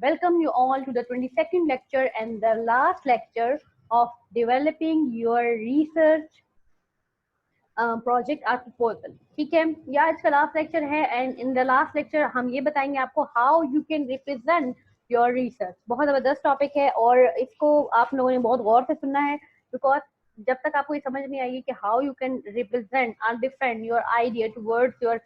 welcome you all to the 22nd lecture and the last lecture of developing your research project or proposal. ठीक है, ये आज का last lecture है and in the last lecture हम ये बताएंगे आपको how you can represent your research. बहुत जबरदस्त टॉपिक है और इसको आप लोगों ने बहुत गौर से सुनना है, बिकॉज जब तक आपको ये समझ नहीं आएगी कि हाउ यू कैन रिप्रेजेंट और defend your idea towards your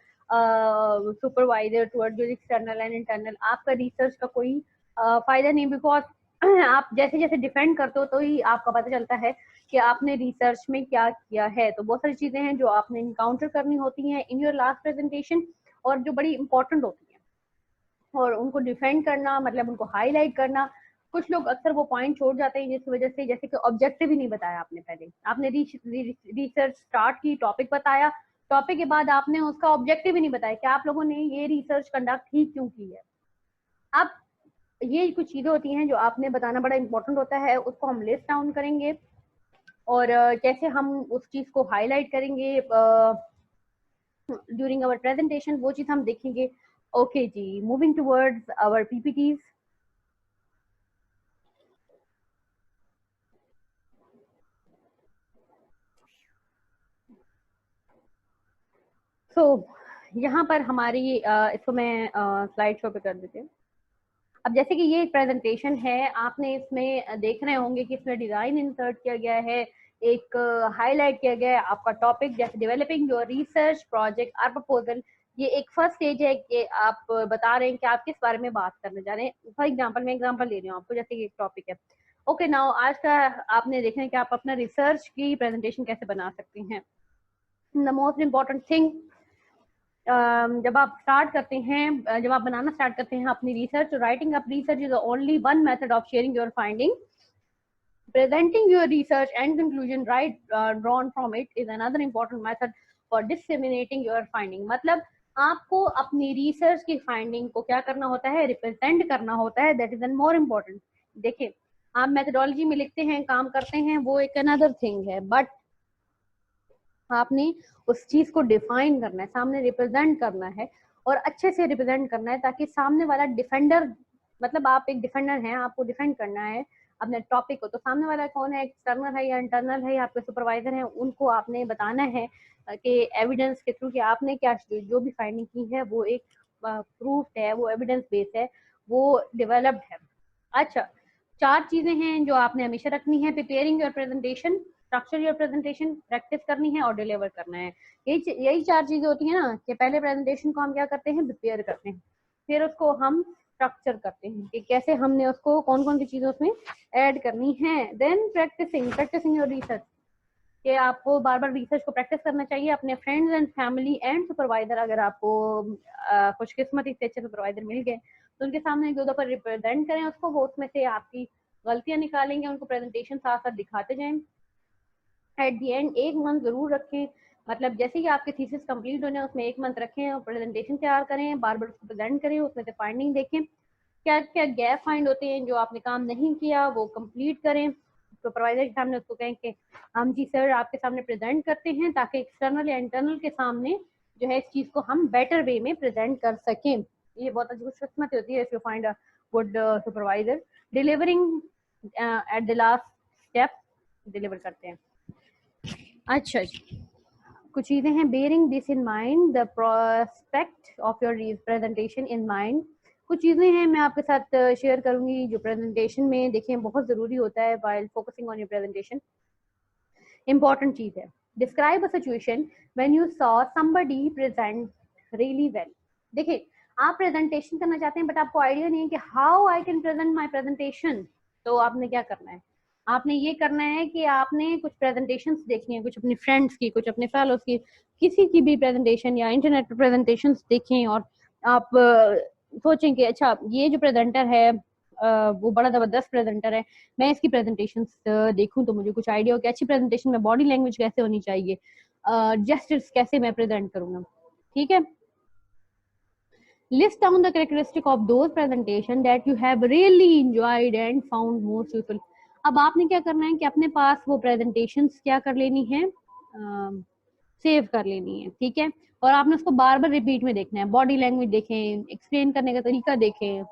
supervisor, towards your external and internal, आपका रिसर्च का कोई फायदा नहीं. बिकॉज आप जैसे जैसे डिफेंड करते हो तो ही आपका पता चलता है कि आपने रिसर्च में क्या किया है. तो बहुत सारी चीजें हैं जो आपने इनकाउंटर करनी होती हैं इन योर लास्ट प्रेजेंटेशन और जो बड़ी इंपॉर्टेंट होती हैं, और उनको डिफेंड करना मतलब उनको हाईलाइट करना. कुछ लोग अक्सर वो पॉइंट छोड़ जाते हैं जिस वजह से, जैसे कि ऑब्जेक्टिव ही नहीं बताया आपने. पहले आपने रिसर्च स्टार्ट की, टॉपिक बताया, टॉपिक के बाद आपने उसका ऑब्जेक्टिव ही नहीं बताया कि आप लोगों ने ये रिसर्च कंडक्ट ही क्यों की है. अब ये कुछ चीजें होती हैं जो आपने बताना बड़ा इंपॉर्टेंट होता है, उसको हम लिस्ट डाउन करेंगे और कैसे हम उस चीज को हाईलाइट करेंगे ड्यूरिंग आवर प्रेजेंटेशन, वो चीज हम देखेंगे. ओके जी, moving towards our PPTs. So यहाँ पर हमारी इसको मैं स्लाइड शो पे कर देती हूँ. अब जैसे कि ये एक प्रेजेंटेशन है, आपने इसमें देख रहे होंगे कि इसमें डिजाइन इंसर्ट किया गया है, एक हाईलाइट किया गया है आपका टॉपिक, जैसे डेवलपिंग योर रिसर्च प्रोजेक्ट और प्रपोजल. ये एक फर्स्ट स्टेज है कि आप बता रहे हैं कि आप किस बारे में बात करने जा रहे हैं. फॉर एग्जांपल मैं एग्जांपल ले रही हूँ आपको, जैसे कि एक टॉपिक है. ओके नाउ आज का आपने देखना है कि आप अपना रिसर्च की प्रेजेंटेशन कैसे बना सकते हैं. द मोस्ट इम्पॉर्टेंट थिंग, जब आप स्टार्ट करते हैं, जब आप बनाना स्टार्ट करते हैं अपनी research, writing up research is only one method of sharing your finding. Presenting your research and conclusion right drawn from it is another important method for disseminating your finding. मतलब आपको अपनी रिसर्च की finding को क्या करना होता है, represent करना होता है. That is an more important. देखिए, आप मेथोडोलॉजी में लिखते हैं, काम करते हैं, वो एक अनदर थिंग है, बट आपने उस चीज को डिफाइन करना है, सामने रिप्रेजेंट करना है और अच्छे से रिप्रेजेंट करना है, ताकि सामने वाला डिफेंडर, मतलब आप एक डिफेंडर हैं, आपको डिफेंड करना है अपने टॉपिक को. तो सामने वाला कौन है, एक्सटर्नल है या इंटरनल है, आपके सुपरवाइजर हैं, उनको आपने बताना है कि एविडेंस के थ्रू कि आपने क्या जो भी फाइंडिंग की है वो एक प्रूफ है, वो एविडेंस बेस्ड है, वो डेवलप्ड है. अच्छा, 4 चीजें हैं जो आपने हमेशा रखनी है. Preparing your presentation, structure your presentation, practice करनी है और डिलीवर करना है. यही 4 चीजें होती हैं ना, कि पहले प्रेजेंटेशन को हम क्या करते हैं, प्रिपेयर करते हैं, फिर उसको हम स्ट्रक्चर करते हैं कि कैसे हमने उसको कौन कौन सी चीजें उसमें ऐड करनी है. देन प्रैक्टिसिंग योर रिसर्च, कि आपको बार बार रिसर्च को प्रैक्टिस करना चाहिए. अपने friends and family and supervisor, अगर आपको खुशकिस्मती से अच्छे सुपरवाइजर मिल गए तो उनके सामने एक दो दफा रिप्रेजेंट करें उसको, वो उसमें से आपकी गलतियां निकालेंगे, उनको प्रेजेंटेशन साथ साथ दिखाते जाएं. एट दी एंड 1 मंथ जरूर रखें, मतलब जैसे ही आपके थीसिस कंप्लीट होने उसमें 1 मंथ रखें और प्रेजेंटेशन तैयार करें, बार बार उसको प्रेजेंट करें, उसमें से फाइंडिंग देखें, क्या क्या गैप फाइंड होते हैं, जो आपने काम नहीं किया वो कंप्लीट करें. सुपरवाइजर के सामने उसको कहें कि हम जी सर आपके सामने प्रेजेंट करते हैं, ताकि एक्सटर्नल या इंटरनल के सामने जो है इस चीज को हम बेटर वे में प्रेजेंट कर सकें. ये बहुत अच्छी खुशकिस्मत होती है if you find a good supervisor. Delivering at the last step, deliver करते हैं. अच्छा, कुछ चीजें हैं. Bearing this in mind, the prospect of your presentation in mind. कुछ चीजें हैं मैं आपके साथ शेयर करूंगी जो प्रेजेंटेशन में देखें बहुत जरूरी होता है while focusing on your presentation. Important चीज है, describe a situation when you saw somebody present really well. देखिए, आप प्रेजेंटेशन करना चाहते हैं बट आपको आइडिया नहीं है कि how I can present my presentation. तो आपने क्या करना है, आपने ये करना है कि आपने कुछ प्रेजेंटेशंस देखनी है, कुछ अपनी फ्रेंड्स की, कुछ अपने फेलोज की, किसी की भी प्रेजेंटेशन या इंटरनेट पर प्रेजेंटेशंस देखें और आप सोचें कि अच्छा ये जो प्रेजेंटर है वो बड़ा जबरदस्त प्रेजेंटर है, मैं इसकी प्रेजेंटेशंस देखूं तो मुझे कुछ आइडिया हो कि अच्छी प्रेजेंटेशन में बॉडी लैंग्वेज कैसे होनी चाहिए, जेस्चर्स कैसे मैं प्रेजेंट करूंगा. ठीक है, list down the characteristic of those presentation that you have really enjoyed and found most useful. अब आपने क्या करना है कि अपने पास वो प्रेजेंटेशंस क्या कर लेनी है, सेव कर लेनी है. ठीक है, और आपने उसको बार बार रिपीट में देखना है, बॉडी लैंग्वेज देखें, एक्सप्लेन करने का तरीका देखें,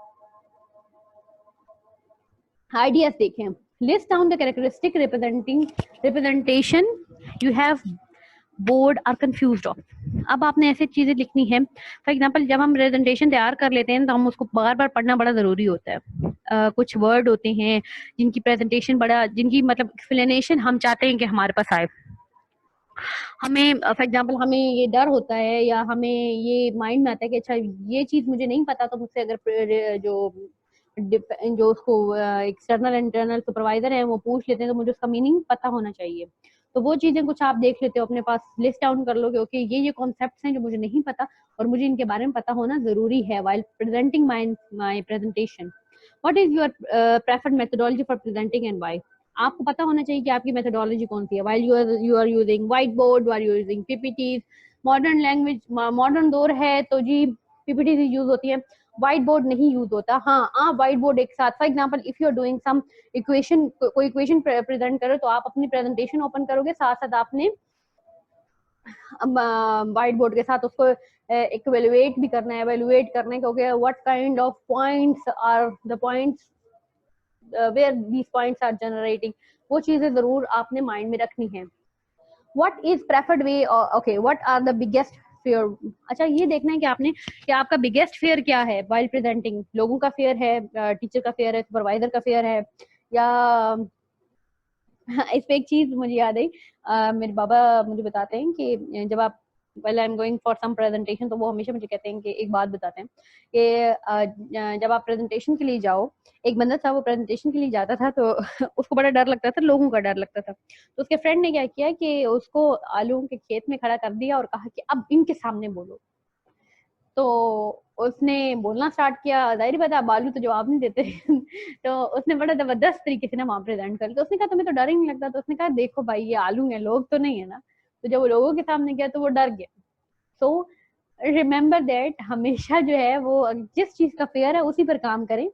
आइडियाज देखें, list down the characteristic representation you have board are confused of. अब आपने ऐसी चीजें लिखनी है, फॉर एग्जांपल जब हम प्रेजेंटेशन तैयार कर लेते हैं तो हम उसको बार बार पढ़ना बड़ा जरूरी होता है। कुछ वर्ड होते हैं जिनकी प्रेजेंटेशन बड़ा, जिनकी मतलब एक्सप्लेनेशन हम चाहते हैं कि हमारे पास आए। हमें फॉर एग्जांपल हमें ये डर होता है या हमें ये माइंड में आता है कि अच्छा ये चीज मुझे नहीं पता, तो मुझसे अगर जो उसको एक्सटर्नल इंटरनल सुपरवाइजर है वो पूछ लेते हैं तो मुझे उसका मीनिंग पता होना चाहिए। तो वो चीजें कुछ आप देख लेते हो अपने पास, लिस्ट डाउन कर लो कि ओके ये कॉन्सेप्ट्स हैं जो मुझे नहीं पता और मुझे इनके बारे में पता होना जरूरी है while presenting my presentation. What is your preferred methodology for presenting and why. आपको पता होना चाहिए कि आपकी मेथोडोलॉजी कौन सी है। While you are using white board, you are using PPTs, modern language, modern दौर है तो जी पीपीटीज यूज होती है, व्हाइट बोर्ड नहीं यूज होता। हाँ आप व्हाइट बोर्ड एक साथ, for example if you are doing some equation, कोई इक्वेशन प्रेजेंट करो तो आप अपनी प्रेजेंटेशन ओपन करोगे, साथ साथ आपने व्हाइट बोर्ड के साथ उसको इक्वेलुएट भी करना है, एवेलुएट करना है क्योंकि what kind of points are the points where these points are generating, वो चीजें जरूर आपने माइंड में रखनी है। What is preferred way, okay what are the biggest fear. अच्छा ये देखना है कि आपने कि आपका बिगेस्ट फेयर क्या है व्हाइल प्रेजेंटिंग। लोगों का फेयर है, टीचर का फेयर है, सुपरवाइजर का फेयर है, या इस पे एक चीज मुझे याद आई, मेरे बाबा मुझे बताते हैं कि जब आप well I am going for some presentation तो वो हमेशा मुझे कहते हैं कि एक बात बताते हैं कि जब आप प्रेजेंटेशन के लिए जाओ, एक बंदा था वो प्रेजेंटेशन के लिए जाता था तो उसको बड़ा डर लगता था, लोगों का डर लगता था। तो उसके फ्रेंड ने क्या किया कि उसको आलू के खेत में खड़ा कर दिया और कहा कि अब इनके सामने बोलो। तो उसने बोलना स्टार्ट किया, जाहिर बात है बालू तो जवाब नहीं देते तो उसने बड़ा जबरदस्त तरीके से ना वहां प्रेजेंट कर, तो उसने कहा तुम्हें तो डर ही नहीं लगता। तो उसने कहा देखो भाई ये आलू है, लोग तो नहीं है ना। तो जब वो लोगों के सामने गया तो वो डर गया। सो रिमेम्बर दैट हमेशा जो है वो जिस चीज का फेयर है उसी पर काम करें।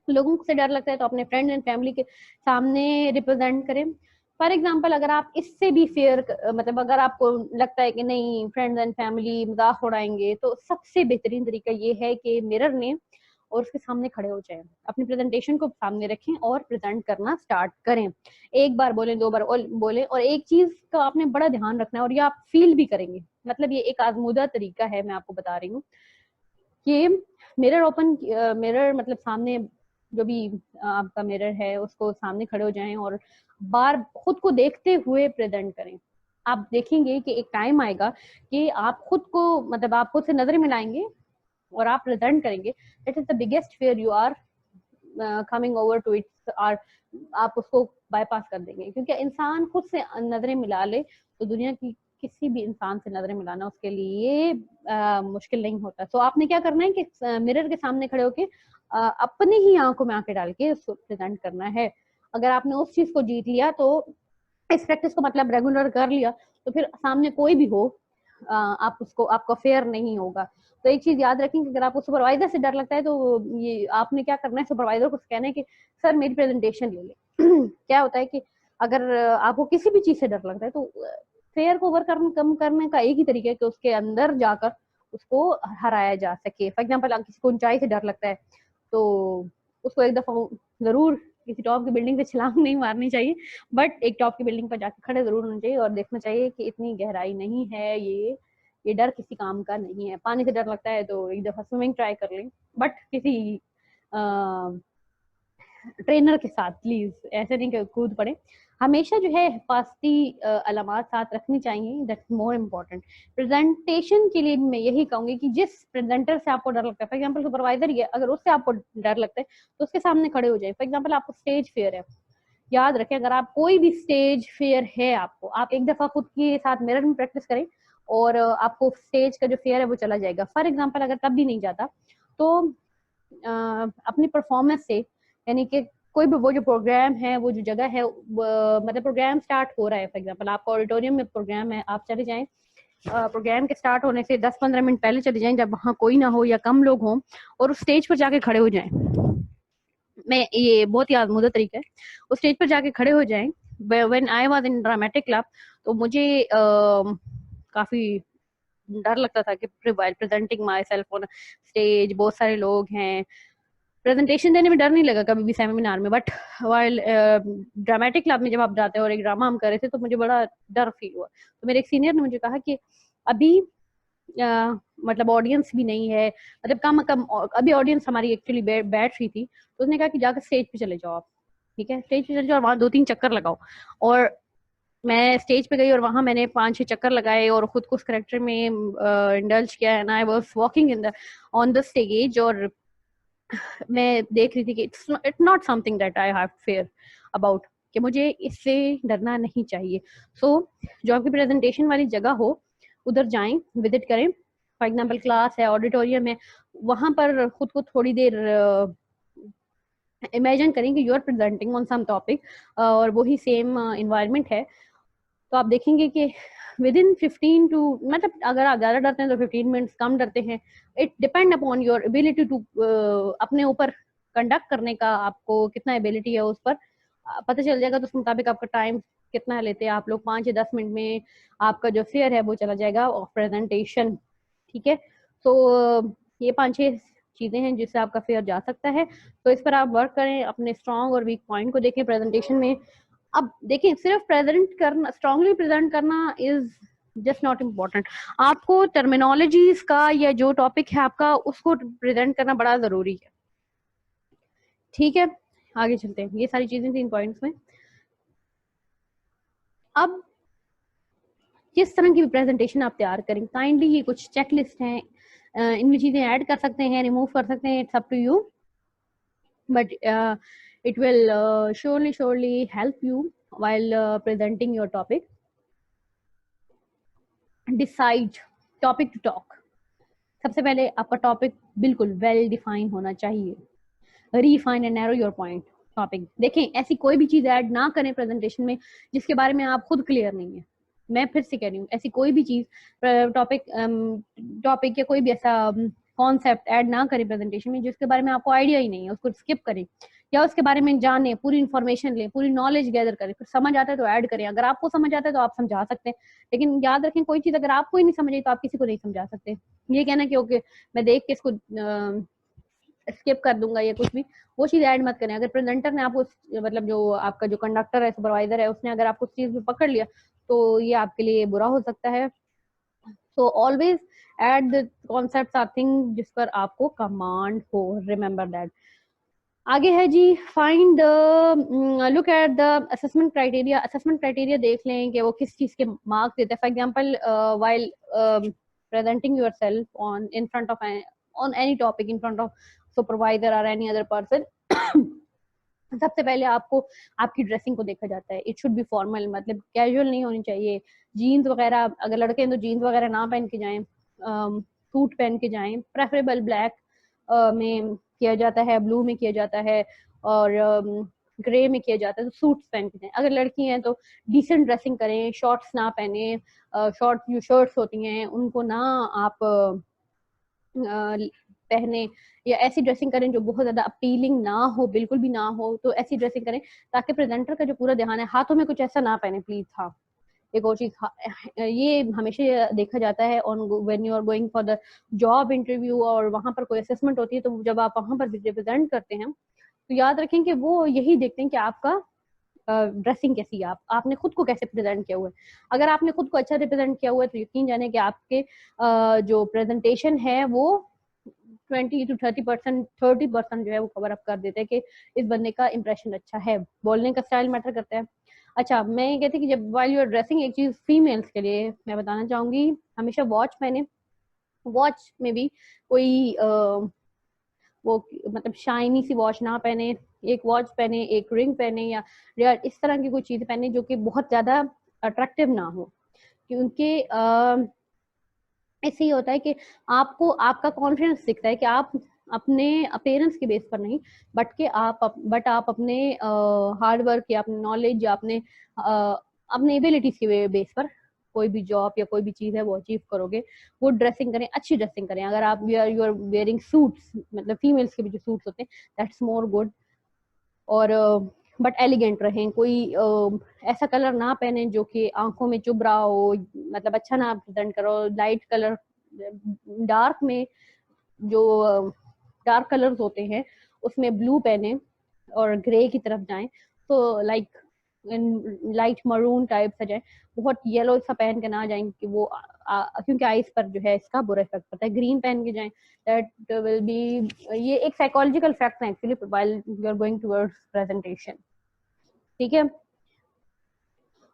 लोगों से डर लगता है तो अपने फ्रेंड एंड फैमिली के सामने रिप्रेजेंट करें। फॉर एग्जाम्पल अगर आप इससे भी फेयर, मतलब अगर आपको लगता है कि नहीं फ्रेंड्स एंड फैमिली मजाक उड़ाएंगे, तो सबसे बेहतरीन तरीका ये है कि मिरर लें और उसके सामने खड़े हो जाएं, अपनी प्रेजेंटेशन को सामने रखें और प्रेजेंट करना स्टार्ट करें। एक बार बोलें, दो बार बोलें, और एक चीज का आपने बड़ा ध्यान रखना है और ये आप फील भी करेंगे। मतलब ये एक आजमूदा तरीका है, मैं आपको बता रही हूँ कि मिरर ओपन, मिरर मतलब सामने जो भी आपका मिरर है उसको सामने खड़े हो जाएं और बार खुद को देखते हुए प्रेजेंट करें। आप देखेंगे कि एक टाइम आएगा कि आप खुद को, मतलब आप खुद से नजर मिलाएंगे और आप प्रेजेंट करेंगे। That is the biggest fear you are coming over to its, और आप उसको बाईपास कर देंगे क्योंकि इंसान खुद से नजरें मिला ले तो दुनिया की किसी भी इंसान से नजरें मिलाना उसके लिए मुश्किल नहीं होता। तो आपने क्या करना है कि मिरर के सामने खड़े होके अपनी ही आंखों में आंखें डाल के उसको प्रेजेंट करना है। अगर आपने उस चीज को जीत लिया तो इस प्रैक्टिस को मतलब रेगुलर कर लिया तो फिर सामने कोई भी हो आप उसको, आपका फेयर नहीं होगा। तो एक चीज याद रखें कि अगर आपको सुपरवाइजर से डर लगता है तो ये आपने क्या करना है, सुपरवाइजर को कहना है कि सर मेरी प्रेजेंटेशन ले ले क्या होता है कि अगर आपको किसी भी चीज से डर लगता है तो फेयर को ओवरकम कम करने का एक ही तरीका है कि उसके अंदर जाकर उसको हराया जा सके। फॉर एग्जाम्पल किसी को ऊंचाई से डर लगता है तो उसको एक दफा जरूर किसी टॉप की बिल्डिंग से छलांग नहीं मारनी चाहिए, बट एक टॉप की बिल्डिंग पर जाकर खड़े जरूर होना चाहिए और देखना चाहिए कि इतनी गहराई नहीं है, ये डर किसी काम का नहीं है। पानी से डर लगता है तो एक दफा स्विमिंग ट्राई कर लें, बट किसी ट्रेनर के साथ प्लीज, ऐसे नहीं कि कूद पड़े। हमेशा जो है हिफाजती अलामात साथ रखनी चाहिए, दैट्स मोर इम्पोर्टेंट। प्रेजेंटेशन के लिए मैं यही कहूंगी कि जिस प्रेजेंटर से आपको डर लगता है, फॉर एग्जाम्पल सुपरवाइजर ही है, अगर उससे आपको डर लगता है तो उसके सामने खड़े हो जाए। फॉर एग्जाम्पल आपको स्टेज फेयर है, याद रखें अगर आप कोई भी स्टेज फेयर है आपको, आप एक दफा खुद के साथ मिरर में प्रैक्टिस करें और आपको स्टेज का जो फेयर है वो चला जाएगा। फॉर एग्जाम्पल अगर तब भी नहीं जाता तो अपनी परफॉर्मेंस से, यानी कि कोई भी वो जो प्रोग्राम है, वो जो जगह है, मतलब प्रोग्राम स्टार्ट हो रहा है, फॉर एग्जांपल आपका ऑडिटोरियम में प्रोग्राम है, आप चले जाएं प्रोग्राम के स्टार्ट होने से 10-15 मिनट पहले चले जाएं जब वहाँ कोई ना हो या कम लोग हों और उस स्टेज पर जाके खड़े हो जाएं। मैं ये बहुत ही आजमूदा तरीका है, उस स्टेज पर जाके खड़े हो जाएं। When I was in dramatic club तो मुझे काफी डर लगता था कि presenting my self on stage, बहुत सारे लोग हैं, प्रेजेंटेशन देने में डर नहीं लगा कभी भी सेमिनार में, बट वाइल ड्रामेटिक क्लब में जब आप जाते हो और एक ड्रामा हम कर रहे थे तो मुझे बड़ा डर फील हुआ। तो मेरे एक सीनियर ने मुझे कहा कि अभी मतलब ऑडियंस भी नहीं है, मतलब कम कम अभी ऑडियंस हमारी एक्चुअली बैठ रही थी, तो उसने कहा कि जाकर स्टेज पे चले जाओ आप, ठीक है, स्टेज पे चले जाओ, वहाँ 2-3 चक्कर लगाओ। और मैं स्टेज पे गई और वहां मैंने 5-6 चक्कर लगाए और खुद को उस करेक्टर में इंडल्ज किया, and I was walking in the on the stage, और मैं देख रही थी कि it's not something that I have fair about, कि मुझे इससे डरना नहीं चाहिए। सो जो आपकी प्रेजेंटेशन वाली जगह हो उधर जाएं, विजिट करें। फॉर एग्जाम्पल क्लास है, ऑडिटोरियम है, वहां पर खुद को थोड़ी देर इमेजिन करें कि you are presenting on some topic, और वही सेम इन्वायरमेंट है, तो आप देखेंगे कि विद इन 15 टू, मतलब अगर आप ज़्यादा डरते हैं तो 15 मिनट्स, कम डरते हैं, it depend upon your ability to, अपने ऊपर कंडक्ट करने का आपको कितना एबिलिटी है, उस पर पता चल जाएगा। तो उस मुताबिक आपका टाइम कितना लेते हैं आप लोग, 5 या 10 मिनट में आपका जो फेयर है वो चला जाएगा ऑफ प्रेजेंटेशन, ठीक है। तो ये 5-6 चीज़ें हैं जिससे आपका फेयर जा सकता है, तो इस पर आप वर्क करें, अपने स्ट्रॉन्ग और वीक पॉइंट को देखें प्रेजेंटेशन में। अब देखिए, सिर्फ प्रेजेंट करना, स्ट्रांगली प्रेजेंट करना इज जस्ट नॉट इम्पोर्टेंट, आपको टर्मिनोलॉजीज का या जो टॉपिक है आपका उसको प्रेजेंट करना बड़ा जरूरी है, ठीक है। आगे चलते हैं, ये सारी चीजें थी इन पॉइंट्स में। अब किस तरह की भी प्रेजेंटेशन आप तैयार करें, काइंडली ये कुछ चेकलिस्ट हैं, इनमें चीजें ऐड कर सकते हैं, रिमूव कर सकते हैं, it's up to you, but it will surely help you while presenting your topic. Decide topic to talk. सबसे पहले आपका टॉपिक बिल्कुल वेल डिफाइन होना चाहिए। Refine and narrow your point topic. देखें, ऐसी कोई भी चीज ऐड ना करें प्रेजेंटेशन में जिसके बारे में आप खुद क्लियर नहीं है। मैं फिर से कह रही हूँ, ऐसी कोई भी चीज, टॉपिक या कोई भी ऐसा कॉन्सेप्ट ऐड ना करें प्रेजेंटेशन में जिसके बारे में आपको आइडिया ही नहीं है, उसको स्किप करें, या उसके बारे में जाने, पूरी इन्फॉर्मेशन लें, पूरी नॉलेज गैदर करें, फिर समझ आता है तो ऐड करें। अगर आपको समझ आता है तो आप समझा सकते हैं, लेकिन याद रखें, कोई चीज अगर आपको ही नहीं समझ आई तो आप किसी को नहीं समझा सकते। ये कहना कि ओके मैं देख के इसको स्किप कर दूंगा या कुछ भी, वो चीज ऐड मत करें। अगर प्रेजेंटर ने आपको, मतलब जो आपका जो कंडक्टर है, सुपरवाइजर है, उसने अगर आपको उस चीज में पकड़ लिया तो ये आपके लिए बुरा हो सकता है। So always add the concepts or thing जिस पर आपको कमांड हो, रिमेंबर दैट। आगे है जी, find look at the assessment criteria. Assessment criteria देख लें कि वो किस चीज के मार्क्स देते हैं। For example while presenting yourself on in front of on any topic in front of supervisor or any other person, सबसे पहले आपको आपकी ड्रेसिंग को देखा जाता है। इट शुड बी फॉर्मल, मतलब कैजुअल नहीं होनी चाहिए। जीन्स वगैरह, अगर लड़के हैं तो जीन्स वगैरह ना पहन के जाएं, सूट पहन के जाएं, प्रेफरेबल ब्लैक में किया जाता है, ब्लू में किया जाता है, और ग्रे में किया जाता है, तो सूट्स पहन के जाएं। अगर लड़की हैं तो डिसेंट ड्रेसिंग करें, शॉर्ट्स ना पहने, शॉर्ट जो शर्ट्स होती हैं उनको ना आप पहने, या ऐसी ड्रेसिंग करें जो बहुत ज्यादा अपीलिंग ना हो, बिल्कुल भी ना हो, तो ऐसी ड्रेसिंग करें ताकि प्रेजेंटर का जो पूरा ध्यान है, हाथों में कुछ ऐसा ना पहने प्लीज। हाँ, एक और चीज, ये हमेशा देखा जाता है on when you are going for the job interview, और वहां पर कोई असेसमेंट होती है, तो जब आप वहां पर रिप्रेजेंट करते हैं तो याद रखें कि वो यही देखते हैं कि आपका ड्रेसिंग कैसी है, आपने खुद को कैसे प्रेजेंट किया हुआ है। अगर आपने खुद को अच्छा रिप्रेजेंट किया हुआ है तो यकीन जाने कि आपके जो प्रेजेंटेशन है वो 20 to 30% जो है वो कवर अप कर देते हैं कि इस बंदे का इंप्रेशन अच्छा है। बोलने का स्टाइल मैटर करता है। अच्छा, मैं ये कहती कि जब वाइल यू आर ड्रेसिंग, एक चीज फीमेल्स के लिए मैं बताना चाहूंगी, हमेशा वॉच पहने। वॉच में भी कोई वो मतलब शाइनी सी वॉच ना पहने, एक वॉच पहने, एक रिंग पहने, या रेयर इस तरह की कोई चीज पहने जो कि बहुत ज्यादा अट्रैक्टिव ना हो, क्योंकि ऐसे ही होता है कि आपको आपका कॉन्फिडेंस दिखता है कि आप अपने अपेयरेंस के बेस पर नहीं, बट आप अपने हार्ड वर्क या अपने नॉलेज या अपने एबिलिटीज के बेस पर कोई भी जॉब या कोई भी चीज है वो अचीव करोगे। वो ड्रेसिंग करें, अच्छी ड्रेसिंग करें। अगर आप यू आर वेयरिंग सूट्स, मतलब फीमेल्स के भी जो सूट्स होते हैं, दैट्स मोर गुड। और बट एलिगेंट रहें, कोई ऐसा कलर ना पहने जो कि आंखों में चुभ रहा हो, मतलब अच्छा ना प्रेजेंट करो। लाइट कलर, डार्क में जो डार्क कलर्स होते हैं उसमें ब्लू पहने और ग्रे की तरफ जाएं, तो लाइक लाइट मरून टाइप से जाए, बहुत येलो सा पहन के ना जाएं कि वो क्योंकि आइस पर जो है इसका बुरा इफेक्ट पड़ता है। ग्रीन पहन के जाएं, दैट विल बी, ये एक साइकोलॉजिकल फैक्ट है actually while you are going towards presentation, ठीक है।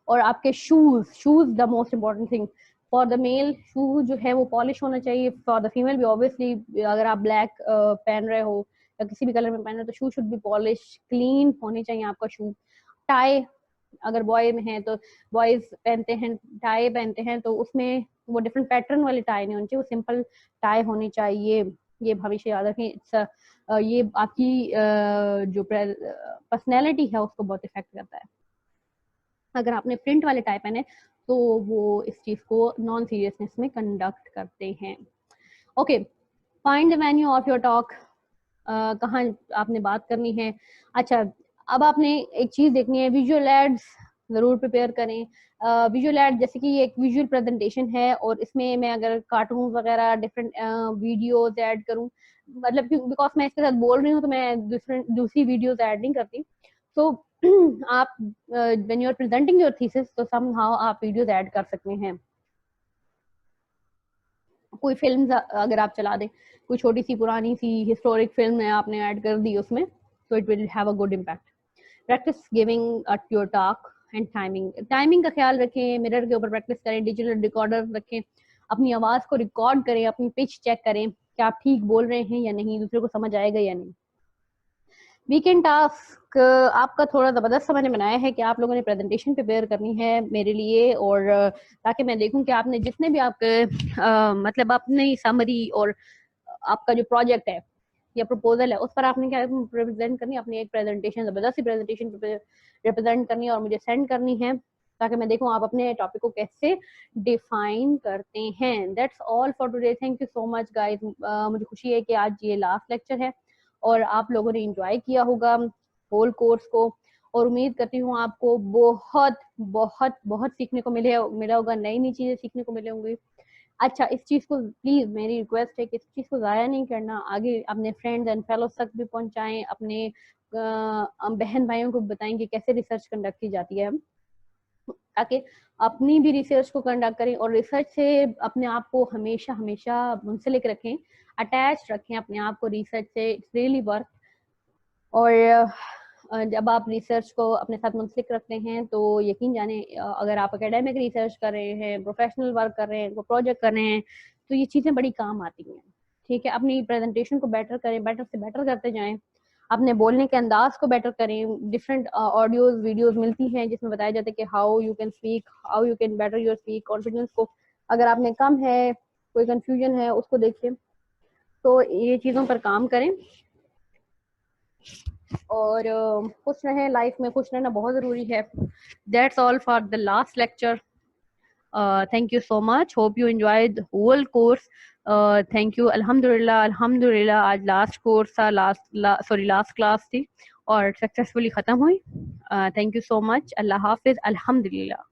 और आपके shoes, shoes the most important thing for the male, shoes जो है वो पॉलिश होना चाहिए। फॉर द फीमेल भी ऑब्वियसली, अगर आप ब्लैक पहन रहे हो या किसी भी कलर में पहन रहे हो तो शू शुड बी पॉलिश, क्लीन होने चाहिए आपका शू। टाई, अगर बॉय में है तो बॉयज पहनते हैं टाई पहनते हैं, तो उसमें वो डिफरेंट पैटर्न वाली टाई नहीं होनी चाहिए, वो सिंपल टाई होनी चाहिए। ये भविष्य याद रखें, ये आपकी जो पर्सनैलिटी है उसको बहुत इफेक्ट करता है। अगर आपने प्रिंट वाले टाई पहने तो वो इस चीज को नॉन सीरियसनेस में कंडक्ट करते हैं। Okay, find the venue of your talk, कहाँ आपने बात करनी है। अच्छा, अब आपने एक चीज देखनी है, विजुअल एड्स जरूर प्रिपेयर करें। विजुअल एड जैसे कि ये एक विजुअल प्रेजेंटेशन है और इसमें मैं अगर कार्टून वगैरह डिफरेंट वीडियोज ऐड करूं, मतलब बिकॉज मैं इसके साथ बोल रही हूँ तो मैं दूसरी वीडियोज ऐड नहीं करती, तो आप when you are presenting your thesis तो समहाउ आप वीडियोज ऐड कर सकते हैं। कोई फिल्म अगर आप चला दें, कोई छोटी सी पुरानी सी हिस्टोरिक फिल्म है आपने ऐड कर दी उसमें, तो it will have a good impact. Practice giving at your talk and timing, timing का ख्याल रखें, मिरर के ऊपर प्रैक्टिस करें, डिजिटल रिकॉर्डर रखें, अपनी आवाज को रिकॉर्ड करें, अपनी पिच चेक करें कि आप ठीक बोल रहे हैं या नहीं, दूसरे को समझ आएगा या नहीं। वीकेंड टास्क आपका थोड़ा जबरदस्त मैंने बनाया है कि आप लोगों ने प्रेजेंटेशन प्रिपेयर करनी है मेरे लिए, और ताकि मैं देखूं कि आपने जितने भी आपके मतलब अपनी समरी और आपका जो प्रोजेक्ट है या प्रपोजल है उस पर आपने क्या रिप्रेजेंट करनी है, अपनी एक प्रेजेंटेशन, जबरदस्त प्रेजेंटेशन रिप्रेजेंट करनी है और मुझे सेंड करनी है, ताकि मैं देखूं आप अपने टॉपिक को कैसे डिफाइन करते हैं। That's all for today, thank you so much guys. मुझे खुशी है कि आज ये लास्ट लेक्चर है और आप लोगों ने एंजॉय किया होगा होल कोर्स को, और उम्मीद करती हूँ आपको बहुत बहुत बहुत सीखने को मिला होगा, नई नई चीजें सीखने को मिले होंगी। अच्छा, इस चीज को प्लीज मेरी रिक्वेस्ट है कि इस चीज को जाया नहीं करना, आगे अपने फ्रेंड्स एंड फेलोज तक भी पहुंचाएं, अपने बहन भाइयों को बताएं कि कैसे रिसर्च कंडक्ट की जाती है, ताकि अपनी भी रिसर्च को कंडक्ट करें और रिसर्च से अपने आप को हमेशा हमेशा मुंसलिक रखें, अटैच रखें अपने आप को रिसर्च से, इट्स रियली वर्क। और जब आप रिसर्च को अपने साथ मुंसलिक रखते हैं तो यकीन जाने, अगर आप एकेडमिक रिसर्च कर रहे हैं, प्रोफेशनल वर्क कर रहे हैं, प्रोजेक्ट कर रहे हैं, तो ये चीज़ें बड़ी काम आती हैं। ठीक है, अपनी प्रेजेंटेशन को बेटर करें, बेटर से बेटर करते जाएं, अपने बोलने के अंदाज को बेटर करें। डिफरेंट ऑडियोज वीडियोज मिलती हैं जिसमें बताया जाता है कि how you can speak, how you can better your speak confidence को, अगर आपने कम है, कोई कंफ्यूजन है उसको देखिए, तो ये चीज़ों पर काम करें। और खुश रहें, लाइफ में खुश रहना बहुत ज़रूरी है। That's all for the last lecture. Thank you so much, hope you enjoy the whole course. Thank you, अल्हम्दुलिल्लाह अल्हम्दुलिल्लाह आज लास्ट कोर्स था, लास्ट क्लास थी और सक्सेसफुली ख़त्म हुई। थैंक यू सो मच, अल्लाह हाफिज़, अल्हम्दुलिल्लाह।